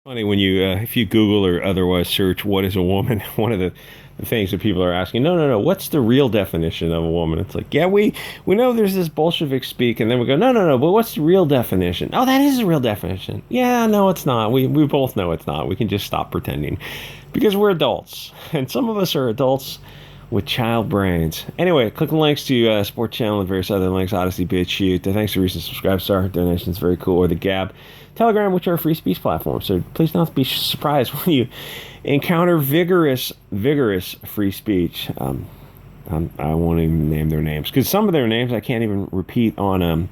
Funny when you if you Google or otherwise search what is a woman, one of the things that people are asking, no, what's the real definition of a woman? It's like, yeah, we know there's this Bolshevik speak, and then we go, no, but what's the real definition? Oh, that is the real definition. Yeah, no, it's not. We both know it's not. We can just stop pretending because we're adults, and some of us are adults with child brains. Anyway, click the links to Sport Channel and various other links, Odyssey, BitChute. Thanks to recent subscribe star donations, very cool. Or the Gab, Telegram, which are free speech platforms. So please don't be surprised when you encounter vigorous free speech. I won't even name their names because some of their names I can't even repeat on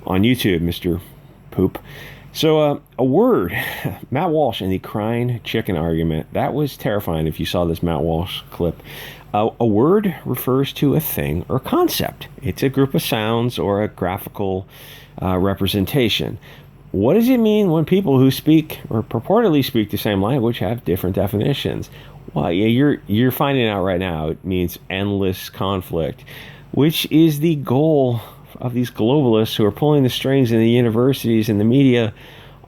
YouTube, Mr. Poop. So a word, Matt Walsh and the crying chicken argument. That was terrifying if you saw this Matt Walsh clip. A word refers to a thing or concept. It's a group of sounds or a graphical representation. What does it mean when people who speak or purportedly speak the same language have different definitions? Well, yeah, you're finding out right now. It means endless conflict, which is the goal of these globalists who are pulling the strings in the universities and the media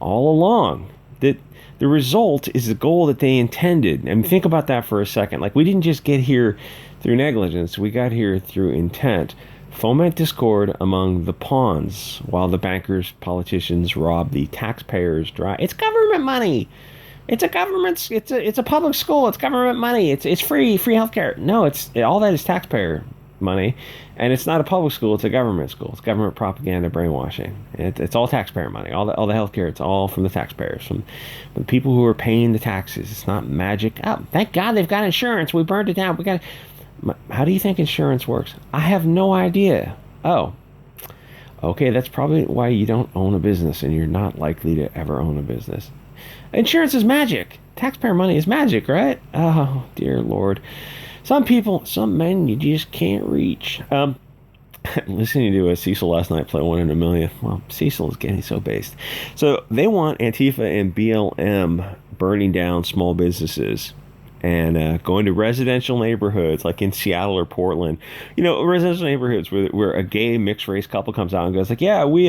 all along. That the result is the goal that they intended. And think about that for a second. Like, we didn't just get here through negligence, we got here through intent. Foment discord among the pawns while the bankers, politicians rob the taxpayers dry. It's government money. It's a government. It's a public school. It's government money. It's free healthcare. No, it's all that is taxpayer money, and it's not a public school. It's a government school. It's government propaganda, brainwashing. It's all taxpayer money. All the healthcare. It's all from the taxpayers, from the people who are paying the taxes. It's not magic. Oh, thank God they've got insurance. We burned it down. We got. How do you think insurance works? I have no idea. Oh, okay, that's probably why you don't own a business and you're not likely to ever own a business. Insurance is magic. Taxpayer money is magic, right? Oh, dear Lord. Some people, some men you just can't reach. Listening to Cecil last night play One in a Million. Well, Cecil is getting so based. So they want Antifa and BLM burning down small businesses and going to residential neighborhoods like in Seattle or Portland, residential neighborhoods where a gay mixed race couple comes out and goes like, yeah, we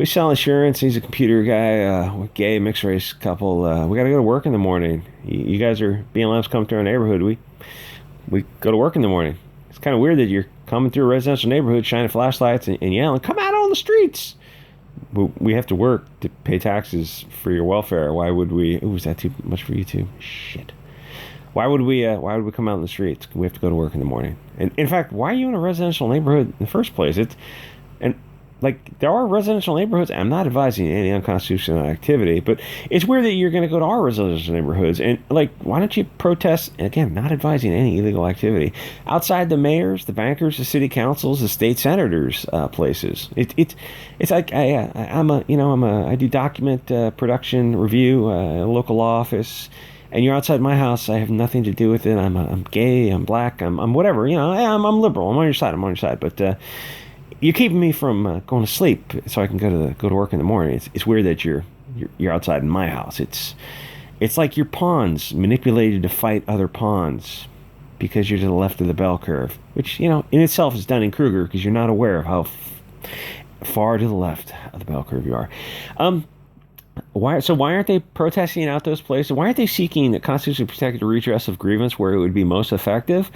sell insurance. He's a computer guy, we're gay mixed race couple. We got to go to work in the morning. You guys are BLM's come to our neighborhood. We go to work in the morning. It's kind of weird that you're coming through a residential neighborhood, shining flashlights and yelling, come out on the streets. We have to work to pay taxes for your welfare. Why would we? Ooh, is that too much for you too? Shit. Why would we come out in the streets? We have to go to work in the morning. And in fact, why are you in a residential neighborhood in the first place? There are residential neighborhoods. I'm not advising any unconstitutional activity, but it's weird that you're going to go to our residential neighborhoods. And why don't you protest? And again, not advising any illegal activity outside the mayors, the bankers, the city councils, the state senators' places. It's like I do document production review, a local office. And you're outside my house. I have nothing to do with it. I'm gay. I'm black. I'm whatever. I'm liberal. I'm on your side. But you're keeping me from going to sleep so I can go to work in the morning. It's weird that you're outside in my house. It's like you're pawns manipulated to fight other pawns because you're to the left of the bell curve, which in itself is Dunning-Kruger because you're not aware of how far to the left of the bell curve you are. Why aren't they protesting out those places? Why aren't they seeking a constitutionally protected redress of grievance where it would be most effective?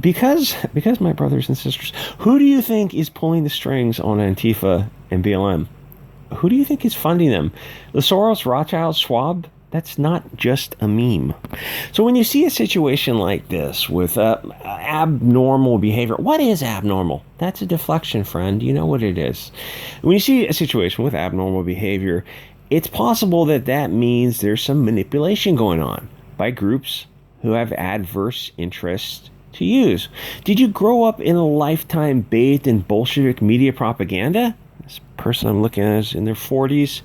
Because my brothers and sisters, who do you think is pulling the strings on Antifa and BLM? Who do you think is funding them? The Soros, Rothschild, Schwab? That's not just a meme. So when you see a situation like this with abnormal behavior, what is abnormal? That's a deflection, friend. You know what it is. When you see a situation with abnormal behavior, it's possible that means there's some manipulation going on by groups who have adverse interests to use. Did you grow up in a lifetime bathed in Bolshevik media propaganda? This person I'm looking at is in their 40s.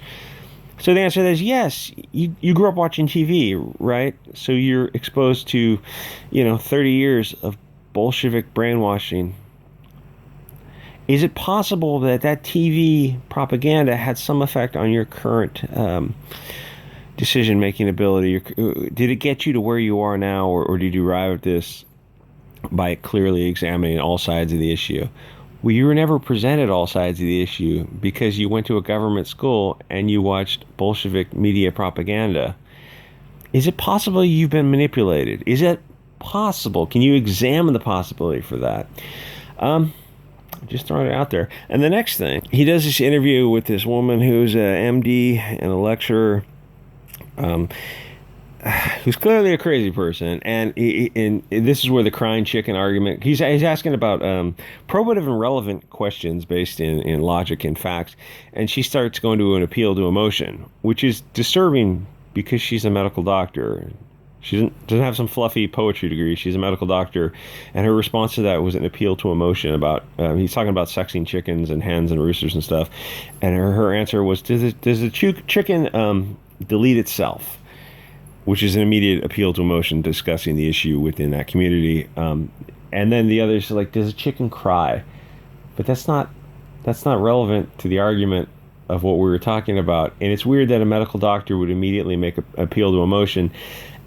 So the answer is yes. You grew up watching TV, right? So you're exposed to, 30 years of Bolshevik brainwashing. Is it possible that TV propaganda had some effect on your current decision-making ability? Did it get you to where you are now, or did you arrive at this by clearly examining all sides of the issue? Well, you were never presented all sides of the issue because you went to a government school and you watched Bolshevik media propaganda. Is it possible you've been manipulated? Is it possible? Can you examine the possibility for that? Just throwing it out there. And the next thing, he does this interview with this woman who's a MD and a lecturer, who's clearly a crazy person. And this is where the crying chicken argument. He's asking about probative and relevant questions based in logic and facts, and she starts going to an appeal to emotion, which is disturbing because she's a medical doctor. She doesn't have some fluffy poetry degree. She's a medical doctor, and her response to that was an appeal to emotion about, he's talking about sexing chickens and hens and roosters and stuff, and her answer was, does the chicken delete itself? Which is an immediate appeal to emotion, discussing the issue within that community. And then the others are like, does a chicken cry? But that's not relevant to the argument of what we were talking about. And it's weird that a medical doctor would immediately make an appeal to emotion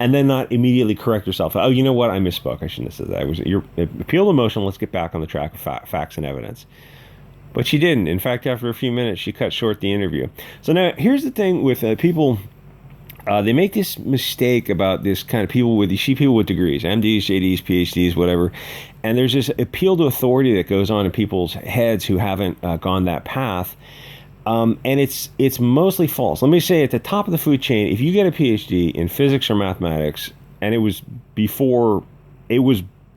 and then not immediately correct herself. Oh, you know what? I misspoke. I shouldn't have said that. It was your appeal to emotion. Let's get back on the track of facts and evidence. But she didn't. In fact, after a few minutes, she cut short the interview. So now here's the thing with people. They make this mistake about this kind of people with degrees, MDs, JDs, PhDs, whatever. And there's this appeal to authority that goes on in people's heads who haven't gone that path. And it's mostly false. Let me say at the top of the food chain, if you get a PhD in physics or mathematics, and it was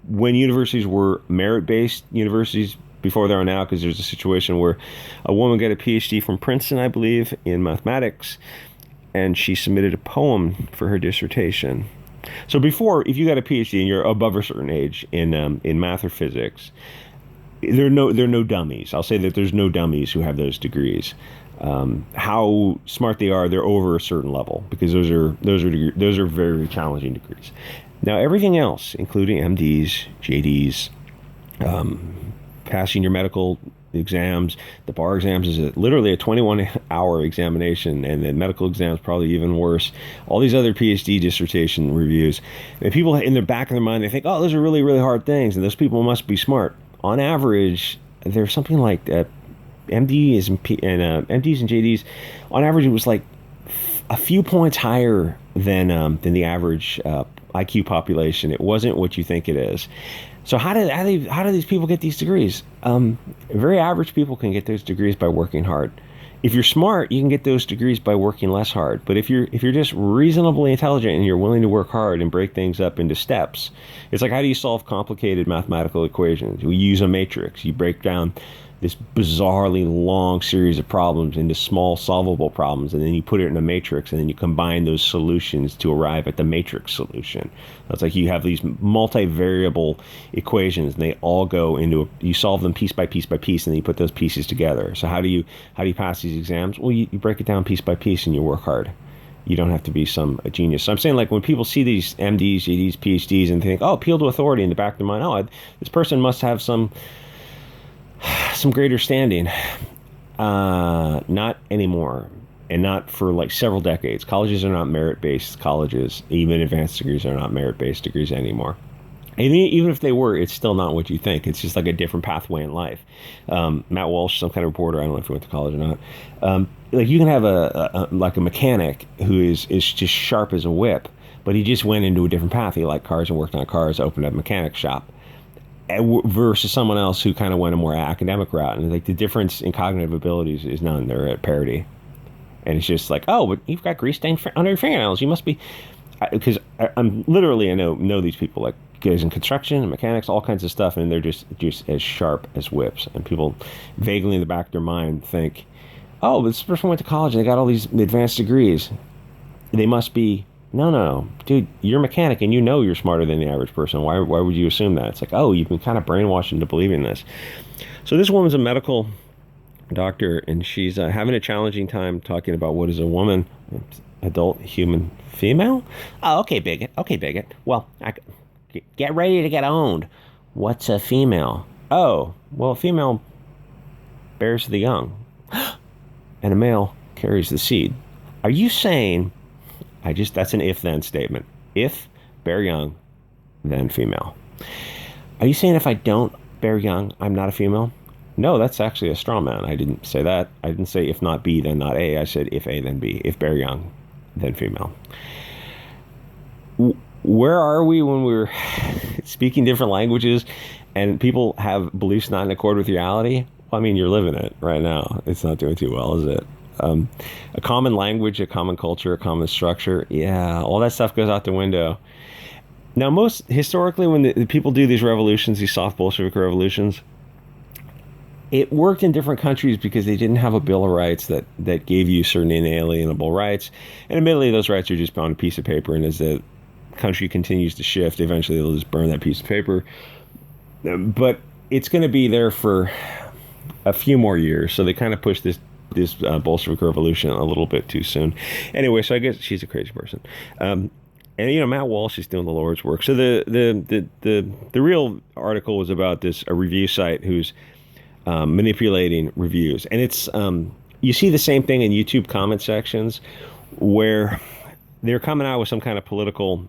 when universities were merit-based universities before they are now, because there's a situation where a woman got a PhD from Princeton, I believe, in mathematics, and she submitted a poem for her dissertation. So before, if you got a PhD and you're above a certain age in math or physics, there are no dummies. I'll say that there's no dummies who have those degrees. How smart they are, they're over a certain level, because those are very challenging degrees. Now everything else, including MDs, JDs, passing your medical exams, the bar exams is literally a 21-hour examination, and the medical exams probably even worse. All these other PhD dissertation reviews, and people in the back of their mind, they think, oh, those are really, really hard things, and those people must be smart. On average, there's something like MDs and JDs. On average, it was like a few points higher than the average IQ population. It wasn't what you think it is. So how do these people get these degrees? Very average people can get those degrees by working hard. If you're smart, you can get those degrees by working less hard. But if you're just reasonably intelligent and you're willing to work hard and break things up into steps, it's like, how do you solve complicated mathematical equations? We use a matrix. You break down this bizarrely long series of problems into small solvable problems, and then you put it in a matrix, and then you combine those solutions to arrive at the matrix solution. It's like you have these multivariable equations, and they all go into you solve them piece by piece by piece, and then you put those pieces together. So how do you pass these exams? Well, you break it down piece by piece, and you work hard. You don't have to be a genius. So I'm saying, like, when people see these MDs, JDs, PhDs, and think, oh, appeal to authority, in the back of their mind, oh, this person must have some greater standing. Not anymore, and not for like several decades. Colleges are not merit-based colleges. Even advanced degrees are not merit-based degrees anymore. And even if they were, it's still not what you think. It's just like a different pathway in life. Matt Walsh, some kind of reporter, I don't know if he went to college or not. Like, you can have a mechanic who is just sharp as a whip, but he just went into a different path. He liked cars and worked on cars, opened up a mechanic shop. Versus someone else who kind of went a more academic route, and like the difference in cognitive abilities is none. They're at parity, and it's just like, oh, but you've got grease stain under your fingernails. You must be, because I'm literally, I know these people, like guys in construction and mechanics, all kinds of stuff, and they're just as sharp as whips. And people vaguely in the back of their mind think, oh, but this person went to college and they got all these advanced degrees. They must be. No, dude, you're a mechanic and you know you're smarter than the average person. Why would you assume that? It's like, oh, you've been kind of brainwashed into believing this. So this woman's a medical doctor, and she's having a challenging time talking about what is a woman, adult human female. Oh, okay, bigot. Well, get ready to get owned. What's a female? Oh, well, a female bears the young, and a male carries the seed. Are you saying... that's an if-then statement. If bear young, then female. Are you saying if I don't bear young, I'm not a female? No, that's actually a straw man. I didn't say that. I didn't say if not B, then not A. I said if A, then B. If bear young, then female. Where are we when we're speaking different languages and people have beliefs not in accord with reality? Well, I mean, you're living it right now. It's not doing too well, is it? A common language, a common culture, a common structure. Yeah, all that stuff goes out the window. Now, most historically, when the people do these revolutions, these soft Bolshevik revolutions, it worked in different countries because they didn't have a Bill of Rights that gave you certain inalienable rights. And admittedly, those rights are just on a piece of paper. And as the country continues to shift, eventually they'll just burn that piece of paper. But it's going to be there for a few more years. So they kind of pushed this Bolshevik revolution a little bit too soon. Anyway, so I guess she's a crazy person. And Matt Walsh is doing the Lord's work. So the real article was about a review site who's manipulating reviews, and it's you see the same thing in YouTube comment sections where they're coming out with some kind of political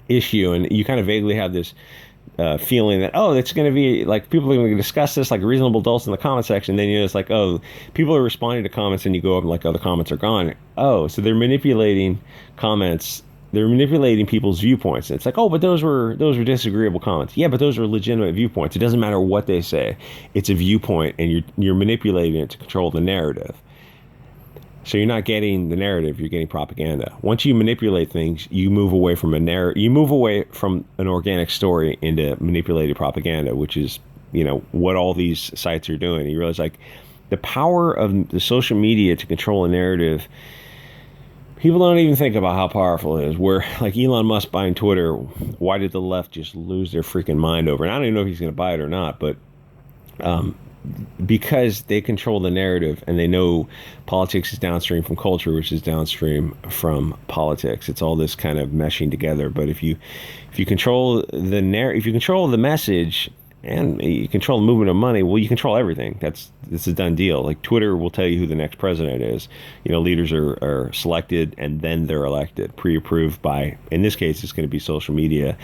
issue, and you kind of vaguely have this feeling that, oh, it's going to be like people are going to discuss this like reasonable adults in the comment section. Then it's like, oh, people are responding to comments, and you go up and like, oh, the comments are gone. Oh, so they're manipulating comments. They're manipulating people's viewpoints. It's like, oh, but those were disagreeable comments. Yeah, but those are legitimate viewpoints. It doesn't matter what they say. It's a viewpoint, and you're manipulating it to control the narrative. So you're not getting the narrative, you're getting propaganda. Once you manipulate things, you move away from you move away from an organic story into manipulated propaganda, which is, what all these sites are doing. You realize like the power of the social media to control a narrative. People don't even think about how powerful it is. Where, like Elon Musk buying Twitter, why did the left just lose their freaking mind over it? And I don't even know if he's going to buy it or not, but because they control the narrative and they know politics is downstream from culture, which is downstream from politics. It's all this kind of meshing together. But if you control if you control the message, and you control the movement of money, well, you control everything. It's a done deal. Like Twitter will tell you who the next president is. Leaders are selected and then they're elected, pre-approved by. In this case, it's going to be social media.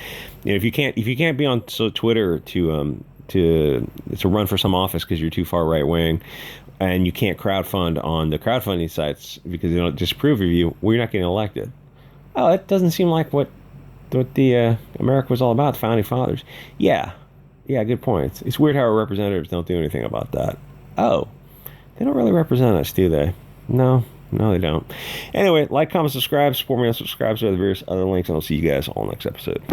If you can't be on Twitter to run for some office because you're too far right wing, and you can't crowdfund on the crowdfunding sites because they don't disapprove of you, well, you're not getting elected. Oh, that doesn't seem like what the America was all about. The founding fathers. Yeah, good point. It's weird how our representatives don't do anything about that. Oh, they don't really represent us, do they? No, they don't. Anyway, like, comment, subscribe, support me on subscribe to the various other links, and I'll see you guys all next episode.